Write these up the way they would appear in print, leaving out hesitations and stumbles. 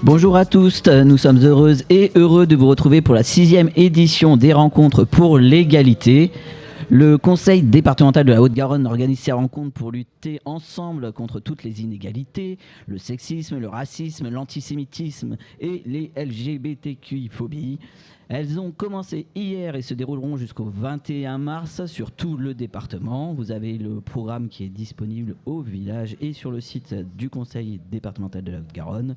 Bonjour à tous, nous sommes heureuses et heureux de vous retrouver pour la 6e édition des rencontres pour l'égalité. Le Conseil départemental de la Haute-Garonne organise ces rencontres pour lutter ensemble contre toutes les inégalités, le sexisme, le racisme, l'antisémitisme et les LGBTQI-phobies. Elles ont commencé hier et se dérouleront jusqu'au 21 mars sur tout le département. Vous avez le programme qui est disponible au village et sur le site du Conseil départemental de la Haute-Garonne.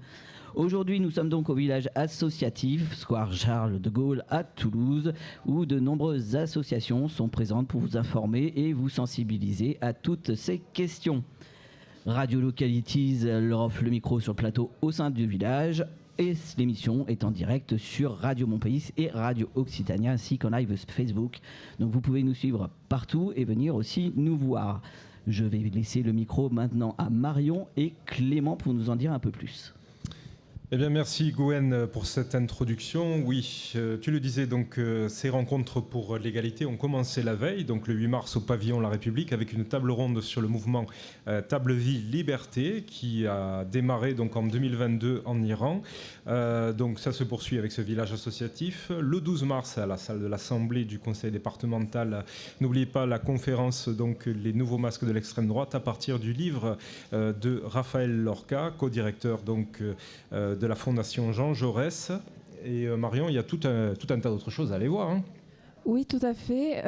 Aujourd'hui, nous sommes donc au village associatif, Square Charles de Gaulle à Toulouse, où de nombreuses associations sont présentes pour vous informer et vous sensibiliser à toutes ces questions. Radio Localities leur offre le micro sur le plateau au sein du village. Et l'émission est en direct sur Radio Montpellier et Radio Occitania ainsi qu'en live Facebook. Donc vous pouvez nous suivre partout et venir aussi nous voir. Je vais laisser le micro maintenant à Marion et Clément pour nous en dire un peu plus. Eh bien, merci Gwen pour cette introduction. Oui, tu le disais, donc ces rencontres pour l'égalité ont commencé la veille, donc le 8 mars au pavillon La République, avec une table ronde sur le mouvement Table Vie Liberté qui a démarré donc en 2022 en Iran. Donc ça se poursuit avec ce village associatif. Le 12 mars à la salle de l'Assemblée du Conseil départemental, n'oubliez pas la conférence donc les nouveaux masques de l'extrême droite à partir du livre de Raphaël Lorca, co-directeur donc de la Fondation Jean Jaurès. Et Marion, il y a tout un tas d'autres choses à aller voir. Hein. Oui, tout à fait.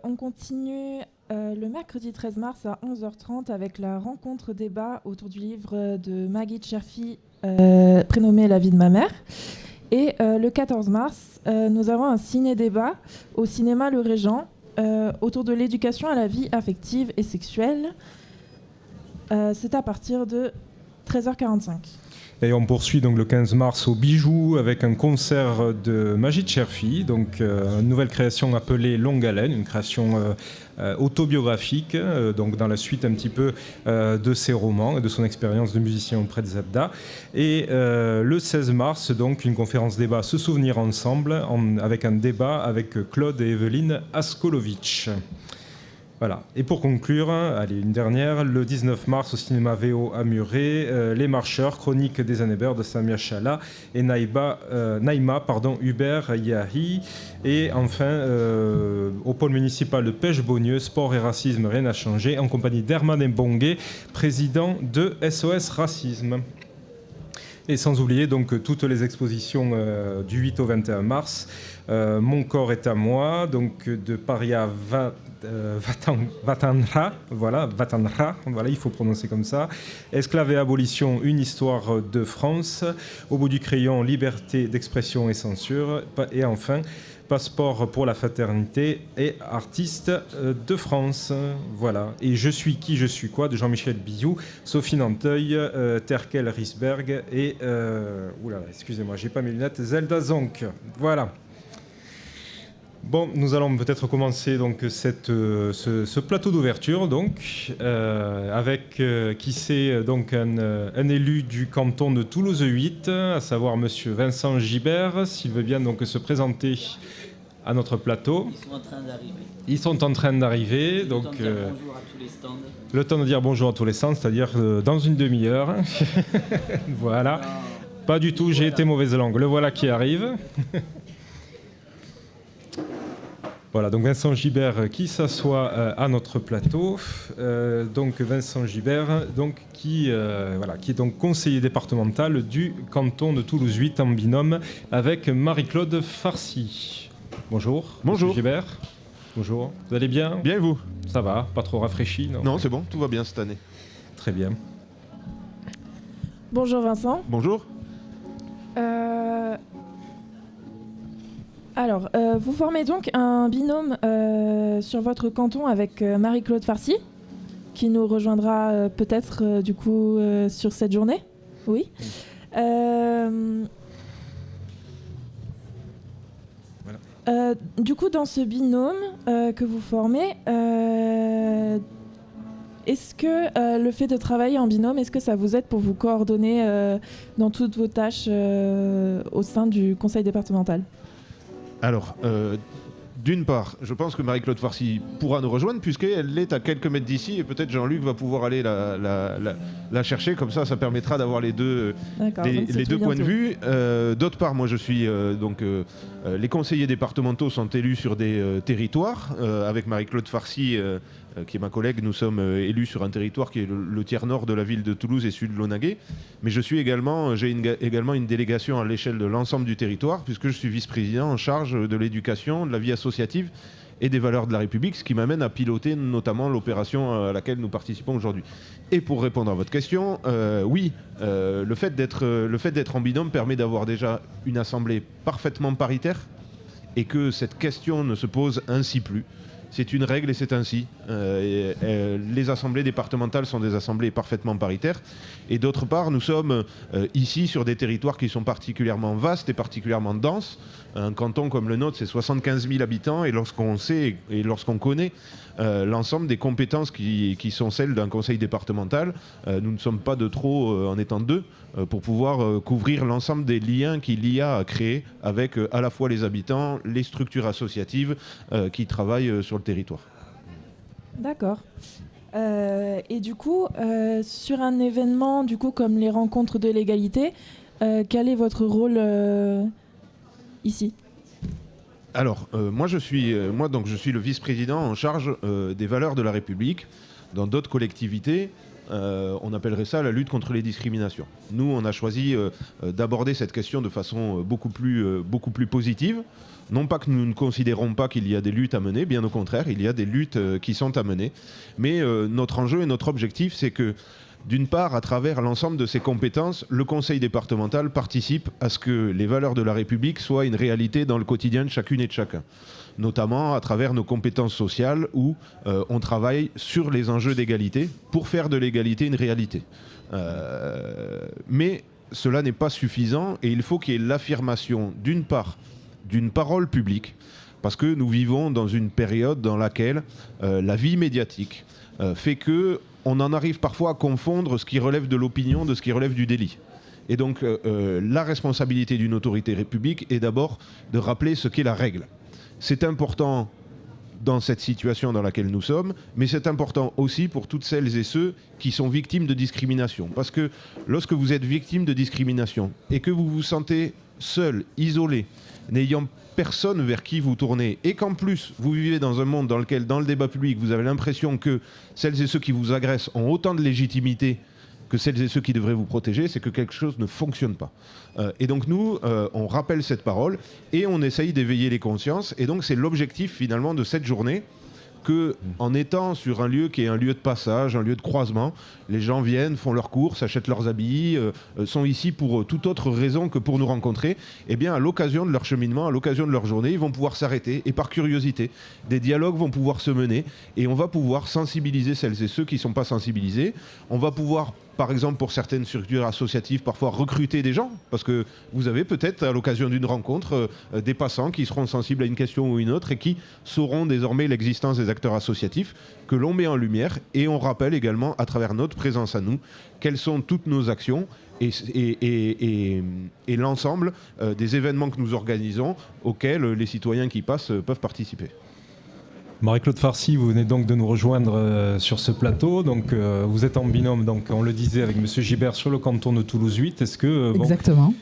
On continue le mercredi 13 mars à 11h30 avec la rencontre débat autour du livre de Maggie Cherfi, prénommé La vie de ma mère. Et le 14 mars, nous avons un ciné-débat au cinéma Le Régent autour de l'éducation à la vie affective et sexuelle. C'est à partir de 13h45. Et on poursuit donc le 15 mars au Bijou avec un concert de Majid Cherfi, donc une nouvelle création appelée Longue Haleine, une création autobiographique, donc dans la suite un petit peu de ses romans et de son expérience de musicien auprès de Zabda. Et le 16 mars, donc une conférence débat Se souvenir ensemble, avec un débat avec Claude et Evelyne Askolovitch. Voilà. Et pour conclure, allez, une dernière, le 19 mars au cinéma VO à Muret, Les Marcheurs, chronique des années beurre de Samia Chala et Naïma Hubert Yahi. Et enfin, au pôle municipal de Pêche-Beaunieu, sport et racisme, rien n'a changé, en compagnie d'Herman Mbongue, président de SOS Racisme. Et sans oublier donc toutes les expositions du 8 au 21 mars. Mon corps est à moi, donc de Paria Vatanra, voilà, il faut prononcer comme ça. Esclaves et abolition, une histoire de France. Au bout du crayon, liberté d'expression et censure. Et enfin, passeport pour la fraternité et artiste de France. Voilà. Et Je suis qui, je suis quoi de Jean-Michel Biou, Sophie Nanteuil, Terkel Risberg et oulala, excusez-moi, j'ai pas mes lunettes, Zelda Zonk. Voilà. Bon, nous allons peut-être commencer donc ce plateau d'ouverture donc avec qui c'est donc un élu du canton de Toulouse 8, à savoir Monsieur Vincent Gibert, s'il veut bien donc se présenter à notre plateau. Ils sont en train d'arriver. Donc bonjour à tous les stands. Le temps de dire bonjour à tous les stands, c'est-à-dire dans une demi-heure. Voilà. Pas du tout, j'ai été mauvaise langue. Le voilà qui arrive. Voilà, donc Vincent Gibert qui s'assoit à notre plateau. Donc Vincent Gibert, donc, qui est donc conseiller départemental du canton de Toulouse 8 en binôme avec Marie-Claude Farcy. Bonjour. Bonjour. Monsieur Gibert. Bonjour. Vous allez bien ? Bien et vous ? Ça va, pas trop rafraîchi, non ? Non, c'est bon, tout va bien cette année. Très bien. Bonjour Vincent. Bonjour. Alors, vous formez donc un binôme sur votre canton avec Marie-Claude Farcy, qui nous rejoindra peut-être du coup sur cette journée. Oui. Voilà. Du coup, dans ce binôme que vous formez, est-ce que le fait de travailler en binôme, est-ce que ça vous aide pour vous coordonner dans toutes vos tâches au sein du conseil départemental ? Alors, d'une part, je pense que Marie-Claude Farcy pourra nous rejoindre puisqu'elle est à quelques mètres d'ici et peut-être Jean-Luc va pouvoir aller la chercher. Comme ça permettra d'avoir les deux points de vue. D'autre part, moi je suis les conseillers départementaux sont élus sur des territoires. Avec Marie-Claude Farcy, qui est ma collègue, nous sommes élus sur un territoire qui est le tiers nord de la ville de Toulouse et sud de Launaguet. Mais j'ai également une délégation à l'échelle de l'ensemble du territoire, puisque je suis vice-président en charge de l'éducation, de la vie associative et des valeurs de la République, ce qui m'amène à piloter notamment l'opération à laquelle nous participons aujourd'hui. Et pour répondre à votre question, le fait d'être en binôme permet d'avoir déjà une assemblée parfaitement paritaire et que cette question ne se pose ainsi plus. C'est une règle et c'est ainsi. Les assemblées départementales sont des assemblées parfaitement paritaires. Et d'autre part, nous sommes ici sur des territoires qui sont particulièrement vastes et particulièrement denses. Un canton comme le nôtre, c'est 75 000 habitants. Et lorsqu'on sait et lorsqu'on connaît l'ensemble des compétences qui sont celles d'un conseil départemental, nous ne sommes pas de trop en étant deux pour pouvoir couvrir l'ensemble des liens qu'il y a à créer avec à la fois les habitants, les structures associatives qui travaillent sur le territoire. D'accord. Et du coup, sur un événement comme les rencontres de l'égalité, quel est votre rôle ici ? Alors, moi je suis le vice-président en charge des valeurs de la République. Dans d'autres collectivités, on appellerait ça la lutte contre les discriminations. Nous, on a choisi d'aborder cette question de façon beaucoup plus positive. Non pas que nous ne considérons pas qu'il y a des luttes à mener, bien au contraire, il y a des luttes qui sont à mener. Mais notre enjeu et notre objectif, c'est que, d'une part, à travers l'ensemble de ses compétences, le conseil départemental participe à ce que les valeurs de la République soient une réalité dans le quotidien de chacune et de chacun. Notamment à travers nos compétences sociales où on travaille sur les enjeux d'égalité pour faire de l'égalité une réalité. Mais cela n'est pas suffisant et il faut qu'il y ait l'affirmation, d'une part, d'une parole publique, parce que nous vivons dans une période dans laquelle la vie médiatique fait que on en arrive parfois à confondre ce qui relève de l'opinion de ce qui relève du délit. Et donc la responsabilité d'une autorité république est d'abord de rappeler ce qu'est la règle. C'est important dans cette situation dans laquelle nous sommes, mais c'est important aussi pour toutes celles et ceux qui sont victimes de discrimination. Parce que lorsque vous êtes victime de discrimination et que vous vous sentez seul, isolé, n'ayant personne vers qui vous tourner, et qu'en plus vous vivez dans un monde dans lequel, dans le débat public, vous avez l'impression que celles et ceux qui vous agressent ont autant de légitimité que celles et ceux qui devraient vous protéger, c'est que quelque chose ne fonctionne pas. Et donc nous, on rappelle cette parole et on essaye d'éveiller les consciences. Et donc c'est l'objectif finalement de cette journée, que en étant sur un lieu qui est un lieu de passage, un lieu de croisement, les gens viennent, font leurs courses, achètent leurs habits, sont ici pour toute autre raison que pour nous rencontrer. Et bien à l'occasion de leur cheminement, à l'occasion de leur journée, ils vont pouvoir s'arrêter et par curiosité, des dialogues vont pouvoir se mener et on va pouvoir sensibiliser celles et ceux qui ne sont pas sensibilisés. On va pouvoir, par exemple, pour certaines structures associatives, parfois recruter des gens, parce que vous avez peut-être, à l'occasion d'une rencontre, des passants qui seront sensibles à une question ou une autre et qui sauront désormais l'existence des acteurs associatifs que l'on met en lumière. Et on rappelle également, à travers notre présence à nous, quelles sont toutes nos actions et l'ensemble des événements que nous organisons auxquels les citoyens qui passent peuvent participer. Marie-Claude Farcy, vous venez donc de nous rejoindre sur ce plateau. Donc, vous êtes en binôme, donc, on le disait, avec M. Gibert sur le canton de Toulouse 8. Exactement.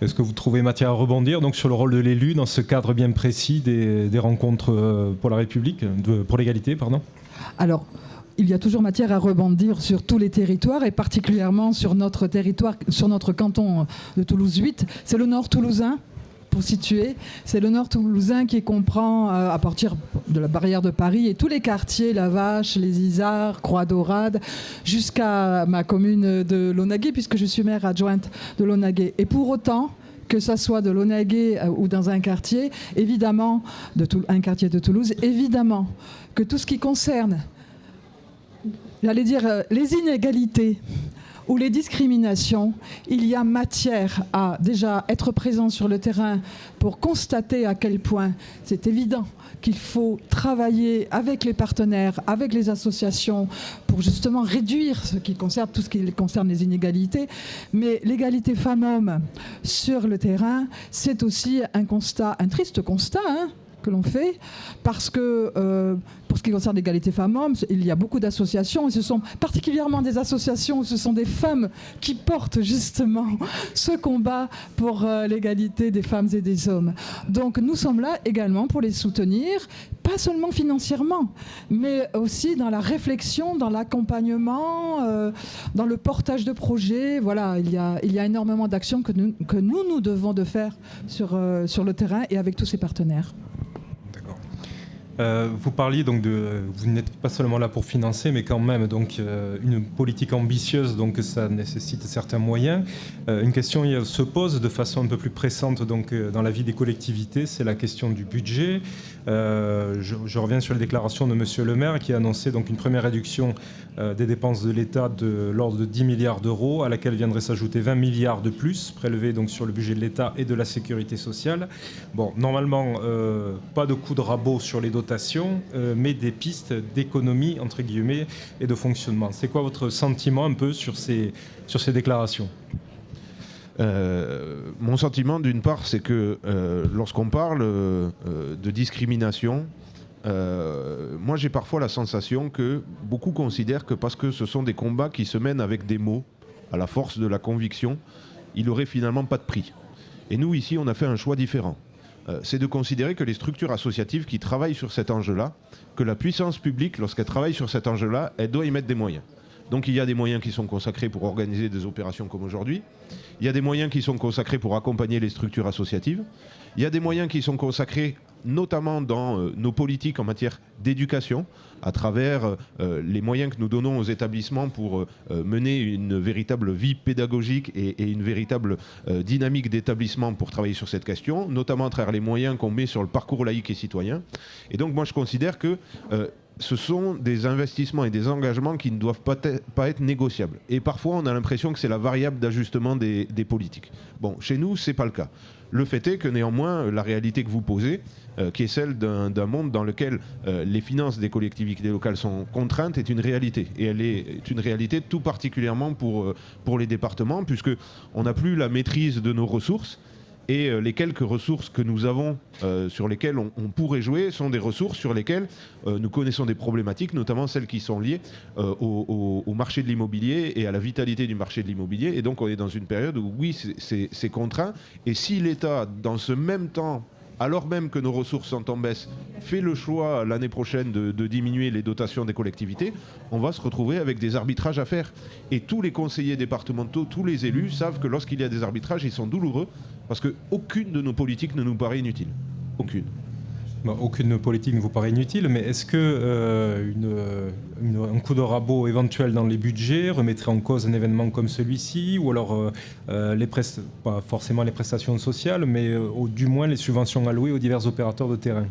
Est-ce que vous trouvez matière à rebondir donc, sur le rôle de l'élu dans ce cadre bien précis des rencontres pour la République, pour l'égalité, pardon ? Alors, il y a toujours matière à rebondir sur tous les territoires et particulièrement sur notre territoire, sur notre canton de Toulouse 8. C'est le nord toulousain. Pour situer, c'est le nord toulousain qui comprend à partir de la barrière de Paris et tous les quartiers, La Vache, les Isards, Croix-Daurade, jusqu'à ma commune de Launaguet, puisque je suis maire adjointe de Launaguet. Et pour autant, que ça soit de Launaguet ou dans un quartier, évidemment, un quartier de Toulouse, évidemment que tout ce qui concerne, j'allais dire, les inégalités, ou les discriminations, il y a matière à déjà être présent sur le terrain pour constater à quel point c'est évident qu'il faut travailler avec les partenaires, avec les associations pour justement réduire tout ce qui concerne les inégalités. Mais l'égalité femmes-hommes sur le terrain, c'est aussi un triste constat, que l'on fait, parce que pour ce qui concerne l'égalité femmes-hommes, il y a beaucoup d'associations, et ce sont particulièrement des associations où ce sont des femmes qui portent justement ce combat pour l'égalité des femmes et des hommes. Donc nous sommes là également pour les soutenir, pas seulement financièrement, mais aussi dans la réflexion, dans l'accompagnement, dans le portage de projets. Voilà, il y a énormément d'actions que nous devons de faire sur le terrain et avec tous ces partenaires. Vous parliez donc vous n'êtes pas seulement là pour financer, mais quand même donc une politique ambitieuse, donc ça nécessite certains moyens. Une question se pose de façon un peu plus pressante donc dans la vie des collectivités, c'est la question du budget. Je reviens sur les déclarations de Monsieur le maire qui a annoncé donc une première réduction des dépenses de l'État de l'ordre de 10 milliards d'euros, à laquelle viendraient s'ajouter 20 milliards de plus prélevés donc sur le budget de l'État et de la sécurité sociale. Bon, normalement, pas de coup de rabot sur les dotations, mais des pistes d'économie, entre guillemets, et de fonctionnement. C'est quoi votre sentiment un peu sur ces déclarations ? Mon sentiment, d'une part, c'est que lorsqu'on parle de discrimination, moi j'ai parfois la sensation que beaucoup considèrent que parce que ce sont des combats qui se mènent avec des mots, à la force de la conviction, il n'aurait finalement pas de prix. Et nous, ici, on a fait un choix différent. C'est de considérer que les structures associatives qui travaillent sur cet enjeu-là, que la puissance publique, lorsqu'elle travaille sur cet enjeu-là, elle doit y mettre des moyens. Donc il y a des moyens qui sont consacrés pour organiser des opérations comme aujourd'hui. Il y a des moyens qui sont consacrés pour accompagner les structures associatives. Il y a des moyens qui sont consacrés notamment dans nos politiques en matière d'éducation, à travers les moyens que nous donnons aux établissements pour mener une véritable vie pédagogique et une véritable dynamique d'établissement pour travailler sur cette question, notamment à travers les moyens qu'on met sur le parcours laïque et citoyen. Et donc moi je considère que ce sont des investissements et des engagements qui ne doivent pas être négociables. Et parfois, on a l'impression que c'est la variable d'ajustement des politiques. Bon, chez nous, ce n'est pas le cas. Le fait est que néanmoins, la réalité que vous posez, qui est celle d'un monde dans lequel les finances des collectivités locales sont contraintes, est une réalité. Et elle est une réalité tout particulièrement pour les départements, puisqu'on n'a plus la maîtrise de nos ressources. Et les quelques ressources que nous avons, sur lesquelles on pourrait jouer, sont des ressources sur lesquelles nous connaissons des problématiques, notamment celles qui sont liées au marché de l'immobilier et à la vitalité du marché de l'immobilier. Et donc on est dans une période où oui, c'est contraint. Et si l'État, dans ce même temps, alors même que nos ressources sont en baisse, fait le choix l'année prochaine de diminuer les dotations des collectivités, on va se retrouver avec des arbitrages à faire. Et tous les conseillers départementaux, tous les élus savent que lorsqu'il y a des arbitrages, ils sont douloureux, parce qu'aucune de nos politiques ne nous paraît inutile. Aucune. Bon, aucune politique ne vous paraît inutile, mais est-ce que un coup de rabot éventuel dans les budgets remettrait en cause un événement comme celui-ci, ou alors pas forcément les prestations sociales, mais du moins les subventions allouées aux divers opérateurs de terrain ?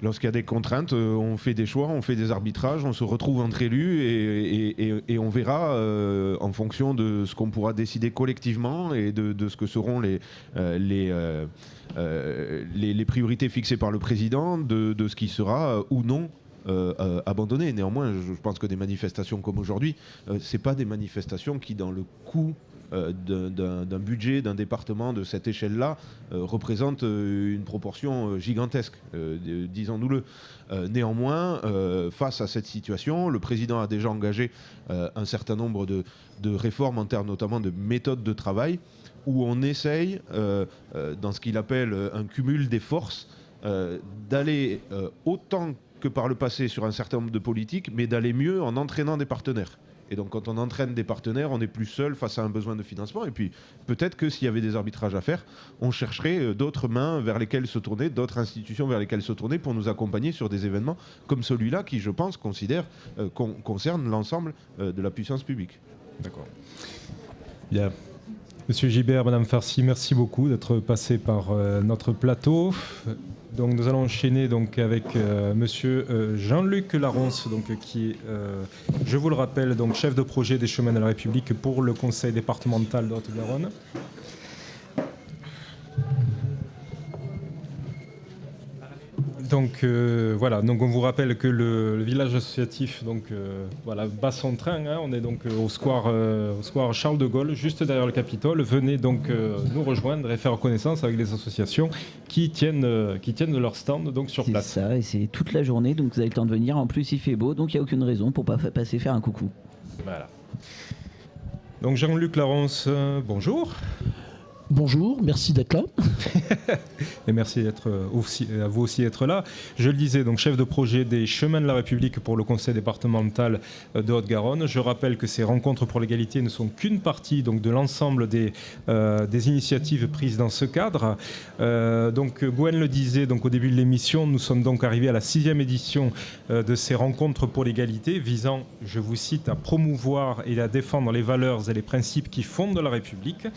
Lorsqu'il y a des contraintes, on fait des choix, on fait des arbitrages, on se retrouve entre élus et on verra en fonction de ce qu'on pourra décider collectivement et de ce que seront les priorités fixées par le président, de ce qui sera ou non abandonné. Néanmoins, je pense que des manifestations comme aujourd'hui, ce n'est pas des manifestations qui, dans le coût d'un budget, d'un département de cette échelle-là, représente une proportion gigantesque, disons-nous-le. Néanmoins, face à cette situation, le président a déjà engagé un certain nombre de réformes en termes notamment de méthodes de travail, où on essaye, dans ce qu'il appelle un cumul des forces, d'aller autant que par le passé sur un certain nombre de politiques, mais d'aller mieux en entraînant des partenaires. Et donc quand on entraîne des partenaires, on n'est plus seul face à un besoin de financement. Et puis peut-être que s'il y avait des arbitrages à faire, on chercherait d'autres mains vers lesquelles se tourner, d'autres institutions vers lesquelles se tourner pour nous accompagner sur des événements comme celui-là qui, je pense, concerne l'ensemble de la puissance publique. D'accord. Bien. Monsieur Gibert, Madame Farcy, merci beaucoup d'être passé par notre plateau. Donc nous allons enchaîner donc avec Monsieur Jean-Luc Laronce, donc qui est, je vous le rappelle, donc chef de projet des Chemins de la République pour le Conseil départemental de Haute-Garonne. Donc voilà, donc on vous rappelle que le village associatif bat son train, hein. On est donc au square Charles de Gaulle, juste derrière le Capitole. Venez donc nous rejoindre et faire connaissance avec les associations qui tiennent leur stand donc sur place. C'est ça, et c'est toute la journée, donc vous avez le temps de venir. En plus, il fait beau, donc il n'y a aucune raison pour pas passer faire un coucou. Voilà. Donc Jean-Luc Laronce, bonjour. Bonjour, merci d'être là. Et merci à vous aussi d'être là. Je le disais, donc chef de projet des Chemins de la République pour le conseil départemental de Haute-Garonne. Je rappelle que ces rencontres pour l'égalité ne sont qu'une partie donc, de l'ensemble des initiatives prises dans ce cadre. Donc Gwen le disait donc, au début de l'émission, nous sommes donc arrivés à la 6e édition de ces rencontres pour l'égalité, visant, je vous cite, à promouvoir et à défendre les valeurs et les principes qui fondent la République.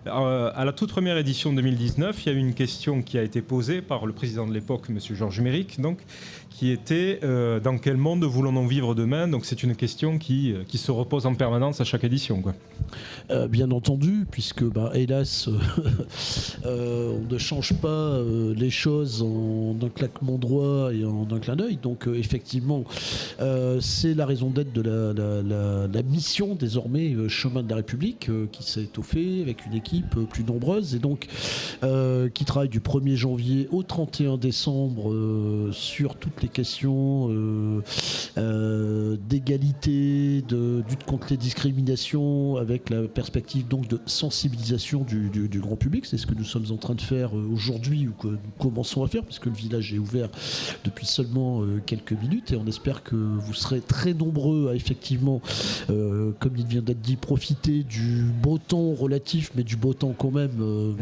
À la toute première édition 2019, il y a eu une question qui a été posée par le président de l'époque, M. Georges Méric, donc, qui était dans quel monde voulons-nous vivre demain? Donc c'est une question qui se repose en permanence à chaque édition, quoi. Bien entendu, puisque hélas, on ne change pas les choses en un claquement de doigts et en un clin d'œil. Donc effectivement, c'est la raison d'être de la mission désormais Chemin de la République qui s'est étoffée avec une équipe plus nombreuse et donc qui travaille du 1er janvier au 31 décembre sur toutes les questions d'égalité, de lutte contre les discriminations, avec la perspective donc de sensibilisation du grand public. C'est ce que nous sommes en train de faire aujourd'hui ou que nous commençons à faire puisque le village est ouvert depuis seulement quelques minutes et on espère que vous serez très nombreux à effectivement, comme il vient d'être dit, profiter du beau temps relatif mais du beau temps quand même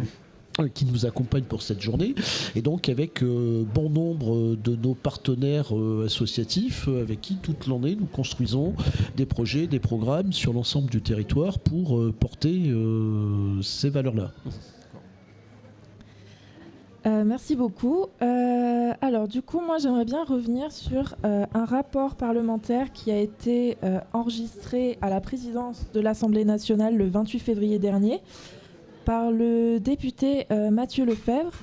qui nous accompagne pour cette journée et donc avec bon nombre de nos partenaires associatifs avec qui toute l'année nous construisons des projets, des programmes sur l'ensemble du territoire pour porter ces valeurs-là. Merci beaucoup. Alors du coup, moi j'aimerais bien revenir sur un rapport parlementaire qui a été enregistré à la présidence de l'Assemblée nationale le 28 février dernier par le député Mathieu Lefebvre,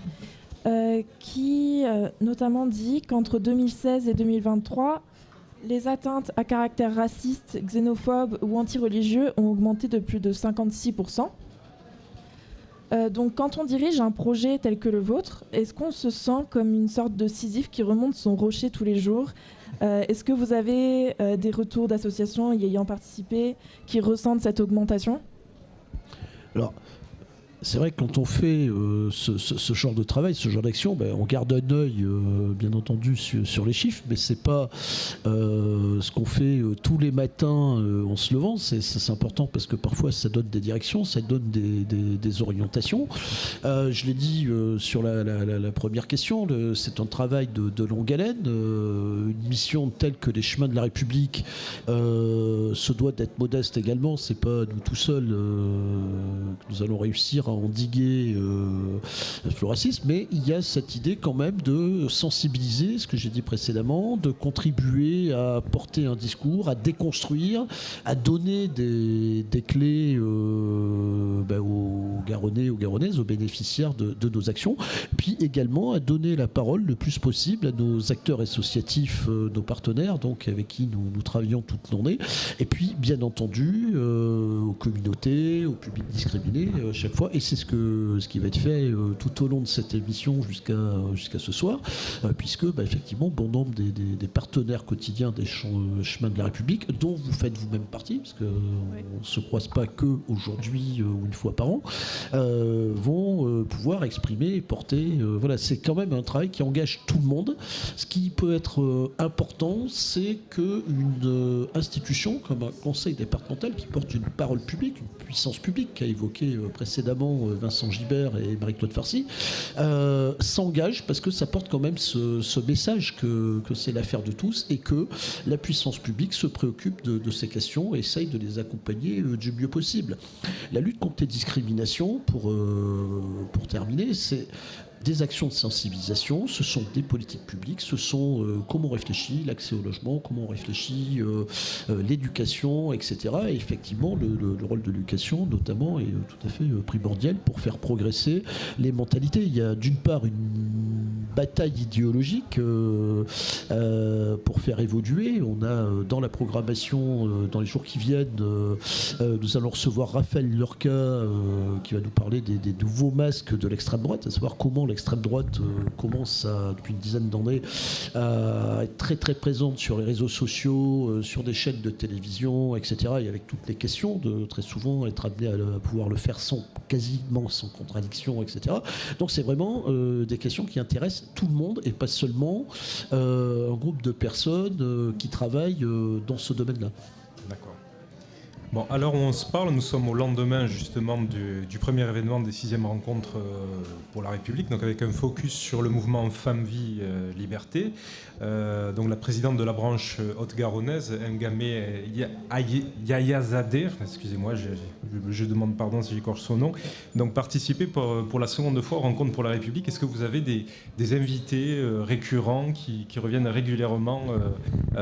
qui notamment dit qu'entre 2016 et 2023, les atteintes à caractère raciste, xénophobe ou anti-religieux ont augmenté de plus de 56%. Donc quand on dirige un projet tel que le vôtre, est-ce qu'on se sent comme une sorte de Sisyphe qui remonte son rocher tous les jours? Est-ce que vous avez des retours d'associations y ayant participé qui ressentent cette augmentation? Alors, c'est vrai que quand on fait ce genre de travail, ce genre d'action, on garde un œil, bien entendu, sur les chiffres, mais c'est pas ce qu'on fait tous les matins en se levant. C'est important parce que parfois ça donne des directions, ça donne des orientations. Je l'ai dit sur la première question, c'est un travail de longue haleine. Une mission telle que les Chemins de la République se doit d'être modeste également. C'est pas nous tout seuls que nous allons réussir à endiguer le racisme, mais il y a cette idée quand même de sensibiliser, ce que j'ai dit précédemment, de contribuer à porter un discours, à déconstruire, à donner des clés aux Garonnais, aux Garonnaises, aux bénéficiaires de nos actions, puis également à donner la parole le plus possible à nos acteurs associatifs, nos partenaires, donc avec qui nous travaillons toute l'année, et puis bien entendu aux communautés, au public discriminé chaque fois. Et c'est ce qui va être fait tout au long de cette émission jusqu'à ce soir, puisque effectivement bon nombre des partenaires quotidiens des Chemins de la République, dont vous faites vous-même partie, parce qu'on ne se croise pas que aujourd'hui ou une fois par an, vont pouvoir exprimer et porter. Voilà, c'est quand même un travail qui engage tout le monde. Ce qui peut être important, c'est qu'une institution comme un conseil départemental qui porte une parole publique, une puissance publique qu'a évoqué précédemment Vincent Gibert et Marie-Claude Farcy, s'engage parce que ça porte quand même ce message que c'est l'affaire de tous et que la puissance publique se préoccupe de ces questions et essaye de les accompagner du mieux possible. La lutte contre les discriminations, pour terminer, c'est des actions de sensibilisation, ce sont des politiques publiques, ce sont comment on réfléchit l'accès au logement, comment on réfléchit l'éducation, etc. Et effectivement, le rôle de l'éducation, notamment, est tout à fait primordial pour faire progresser les mentalités. Il y a d'une part une bataille idéologique pour faire évoluer. On a dans la programmation, dans les jours qui viennent, nous allons recevoir Raphaël Lurka qui va nous parler des nouveaux masques de l'extrême droite, à savoir comment l'extrême droite commence depuis une dizaine d'années à être très très présente sur les réseaux sociaux, sur des chaînes de télévision, etc. Et avec toutes les questions de très souvent être amené à pouvoir le faire quasiment sans contradiction, etc. Donc c'est vraiment des questions qui intéressent tout le monde et pas seulement un groupe de personnes qui travaillent dans ce domaine-là. D'accord. Bon, à l'heure où on se parle, nous sommes au lendemain justement du premier événement des 6e rencontres pour la République, donc avec un focus sur le mouvement Femmes, Vie, Liberté. Donc la présidente de la branche haute-garonnaise, Ngamé Yayazadeh, excusez-moi, je demande pardon si j'écorche son nom, donc participer pour la seconde fois aux rencontres pour la République. Est-ce que vous avez des invités récurrents qui reviennent régulièrement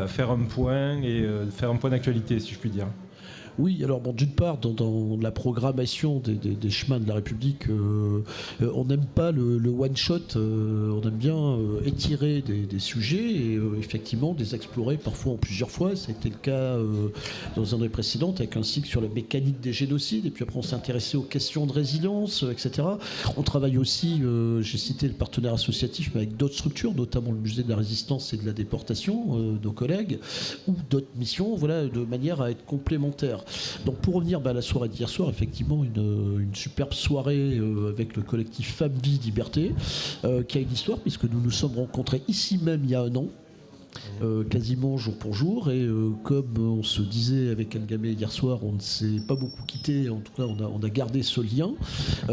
faire un point et faire un point d'actualité, si je puis dire? Oui, alors bon, d'une part, dans la programmation des chemins de la République, on n'aime pas le one-shot, on aime bien étirer des sujets et effectivement les explorer parfois en plusieurs fois. Ça a été le cas dans un des précédentes avec un cycle sur la mécanique des génocides et puis après on s'est intéressé aux questions de résilience, etc. On travaille aussi, j'ai cité le partenaire associatif, mais avec d'autres structures, notamment le musée de la résistance et de la déportation, nos collègues, ou d'autres missions, voilà, de manière à être complémentaires. Donc pour revenir à la soirée d'hier soir, effectivement une superbe soirée avec le collectif Femmes, Vie, Liberté, qui a une histoire puisque nous nous sommes rencontrés ici même il y a un an. Quasiment jour pour jour et comme on se disait avec Ngamé hier soir, on ne s'est pas beaucoup quitté, en tout cas on a gardé ce lien.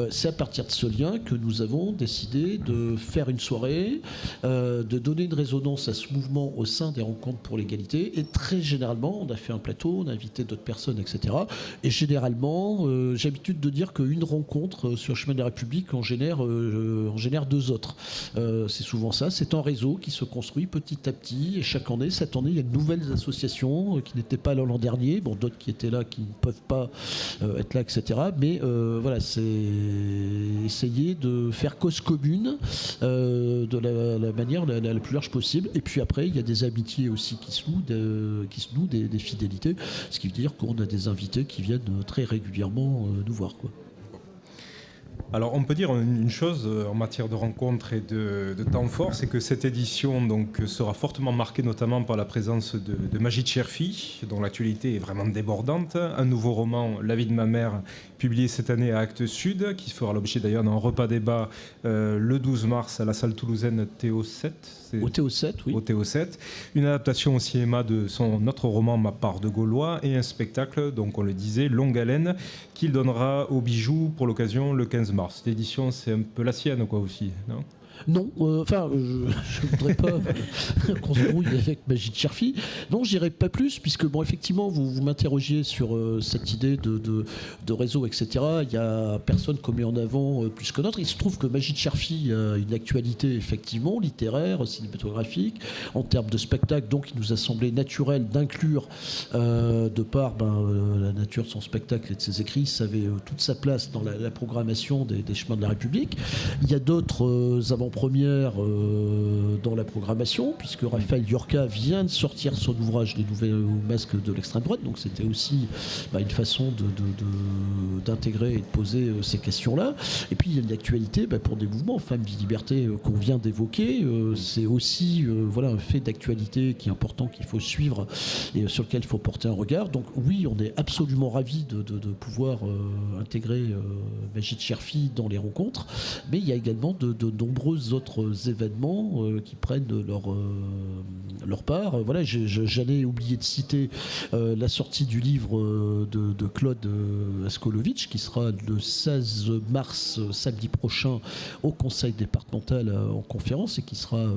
C'est à partir de ce lien que nous avons décidé de faire une soirée, de donner une résonance à ce mouvement au sein des rencontres pour l'égalité et très généralement on a fait un plateau, on a invité d'autres personnes, etc. Et généralement j'ai l'habitude de dire qu'une rencontre sur le chemin de la République en génère deux autres. C'est souvent ça, c'est un réseau qui se construit petit à petit. Et chaque année, cette année, il y a de nouvelles associations qui n'étaient pas là l'an dernier, bon, d'autres qui étaient là, qui ne peuvent pas être là, etc. Mais voilà, c'est essayer de faire cause commune de la manière la plus large possible. Et puis après, il y a des amitiés aussi qui se nouent, des fidélités, ce qui veut dire qu'on a des invités qui viennent très régulièrement nous voir, quoi. Alors on peut dire une chose en matière de rencontres et de temps fort, c'est que cette édition donc, sera fortement marquée notamment par la présence de Majid Cherfi, dont l'actualité est vraiment débordante. Un nouveau roman, La vie de ma mère, publié cette année à Actes Sud, qui fera l'objet d'ailleurs d'un repas débat le 12 mars à la salle toulousaine TO7. Au TO7, oui. Au TO7. Une adaptation au cinéma de son autre roman Ma part de Gaulois et un spectacle, donc on le disait, Longue Haleine, qu'il donnera au Bijou pour l'occasion le 15 mars. L'édition, c'est un peu la sienne, quoi, aussi, non ? Non, je ne voudrais pas qu'on se brouille avec Majid Cherfi. Non, je n'irai pas plus, puisque bon, effectivement, vous m'interrogiez sur cette idée de réseau, etc. Il n'y a personne qu'on met en avant plus que d'autres. Il se trouve que Majid Cherfi a une actualité, effectivement, littéraire, cinématographique, en termes de spectacle, donc il nous a semblé naturel d'inclure, de par la nature de son spectacle et de ses écrits, ça avait toute sa place dans la programmation des chemins de la République. Il y a d'autres avant-première dans la programmation, puisque Raphaël Lurka vient de sortir son ouvrage Les nouveaux masques de l'extrême droite, donc c'était aussi une façon d'intégrer et de poser ces questions-là. Et puis il y a une actualité pour des mouvements, Femmes, Vie, Liberté, qu'on vient d'évoquer. C'est aussi un fait d'actualité qui est important, qu'il faut suivre et sur lequel il faut porter un regard. Donc oui, on est absolument ravis de pouvoir intégrer Majid Cherfi dans les rencontres, mais il y a également de nombreux autres événements qui prennent leur part. Voilà, j'allais oublier de citer la sortie du livre de Claude Askolovitch, qui sera le 16 mars, samedi prochain, au Conseil départemental en conférence, et qui sera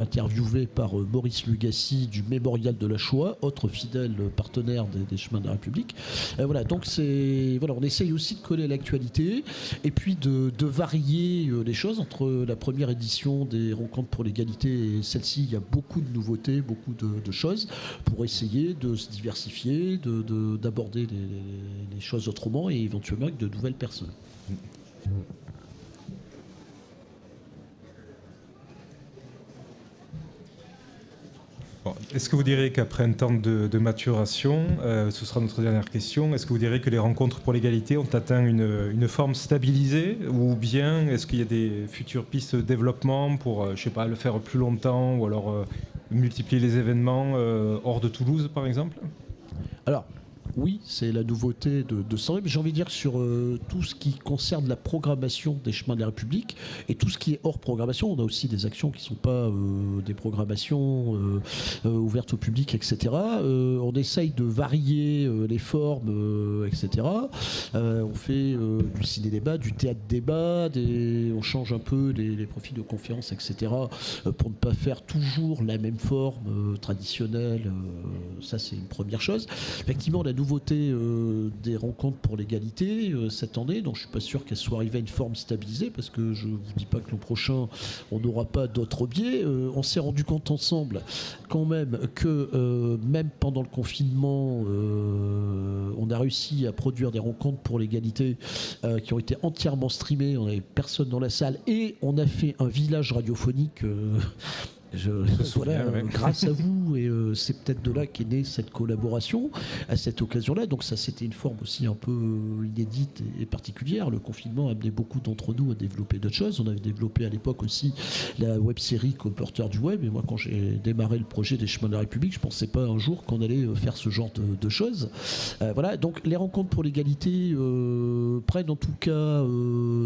interviewé par Maurice Lugassi du Mémorial de la Shoah, autre fidèle partenaire des chemins de la République. Voilà, donc on essaye aussi de coller à l'actualité, et puis de varier les choses. Entre la première édition des rencontres pour l'égalité et celle-ci, il y a beaucoup de nouveautés, beaucoup de choses pour essayer de se diversifier, d'aborder les choses autrement et éventuellement avec de nouvelles personnes. Est-ce que vous direz qu'après un temps de maturation, ce sera notre dernière question, est-ce que vous direz que les rencontres pour l'égalité ont atteint une forme stabilisée, ou bien est-ce qu'il y a des futures pistes de développement pour, je sais pas, le faire plus longtemps, ou alors multiplier les événements hors de Toulouse par exemple ? Alors, oui, c'est la nouveauté de ce temps, mais j'ai envie de dire sur tout ce qui concerne la programmation des chemins de la République et tout ce qui est hors programmation. On a aussi des actions qui ne sont pas des programmations ouvertes au public, etc. On essaye de varier les formes, etc. On fait du ciné-débat, du théâtre-débat, on change un peu les profils de conférences, etc. Pour ne pas faire toujours la même forme traditionnelle. Ça, c'est une première chose. Effectivement, la nouveauté des rencontres pour l'égalité cette année, donc je suis pas sûr qu'elle soit arrivée à une forme stabilisée, parce que je vous dis pas que l'an prochain on n'aura pas d'autres biais. On s'est rendu compte ensemble quand même que même pendant le confinement on a réussi à produire des rencontres pour l'égalité qui ont été entièrement streamées, on n'avait personne dans la salle et on a fait un village radiophonique grâce à vous, et c'est peut-être de là qu'est née cette collaboration à cette occasion-là. Donc ça, c'était une forme aussi un peu inédite et particulière. Le confinement a amené beaucoup d'entre nous à développer d'autres choses. On avait développé à l'époque aussi la web-série Colporteur du web, et moi, quand j'ai démarré le projet des Chemins de la République, je pensais pas un jour qu'on allait faire ce genre de choses. Voilà, donc les rencontres pour l'égalité prennent en tout cas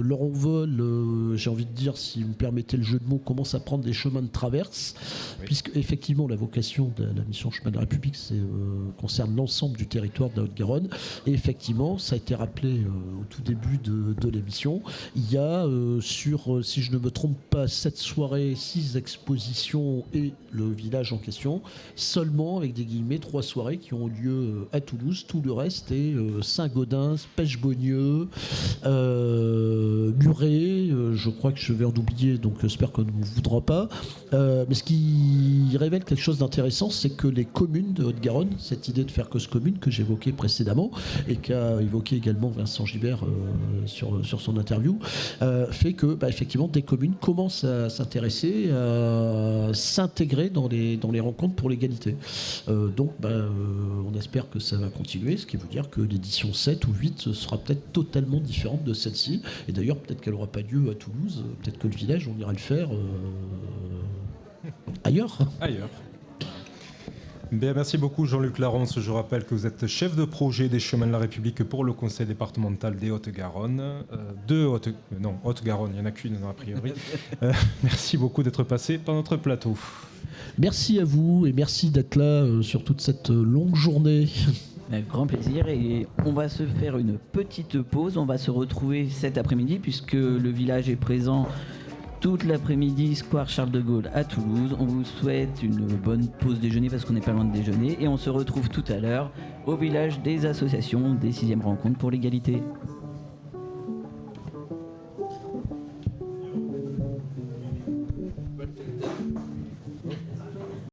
leur envol, j'ai envie de dire, si vous me permettez le jeu de mots, commence à prendre des chemins de traverse. Oui. Puisque effectivement la vocation de la mission Chemin de la République concerne l'ensemble du territoire de la Haute-Garonne, et effectivement ça a été rappelé au tout début de l'émission, il y a sur, si je ne me trompe pas, 7 soirées, 6 expositions et le village en question, seulement avec des guillemets 3 soirées qui ont lieu à Toulouse. Tout le reste est Saint-Gaudens, Pêche-Beaunieu, Muret, je crois que je vais en oublier, donc j'espère qu'on ne me voudra pas. Mais ce qui révèle quelque chose d'intéressant, c'est que les communes de Haute-Garonne, cette idée de faire cause commune que j'évoquais précédemment et qu'a évoqué également Vincent Gibert sur son interview, fait que effectivement des communes commencent à s'intéresser, à s'intégrer dans les rencontres pour l'égalité. Donc on espère que ça va continuer, ce qui veut dire que l'édition 7 ou 8 sera peut-être totalement différente de celle-ci, et d'ailleurs peut-être qu'elle n'aura pas lieu à Toulouse, peut-être que le village on ira le faire ailleurs. Bien, merci beaucoup Jean-Luc Larence. Je rappelle que vous êtes chef de projet des Chemins de la République pour le Conseil départemental des Hautes-Garonne. Haute-Garonne, il n'y en a qu'une a priori. Merci beaucoup d'être passé par notre plateau. Merci à vous et merci d'être là sur toute cette longue journée. Avec grand plaisir, et on va se faire une petite pause. On va se retrouver cet après-midi puisque le village est présent toute l'après-midi, Square Charles de Gaulle à Toulouse. On vous souhaite une bonne pause déjeuner parce qu'on n'est pas loin de déjeuner, et on se retrouve tout à l'heure au village des associations des 6e rencontres pour l'égalité.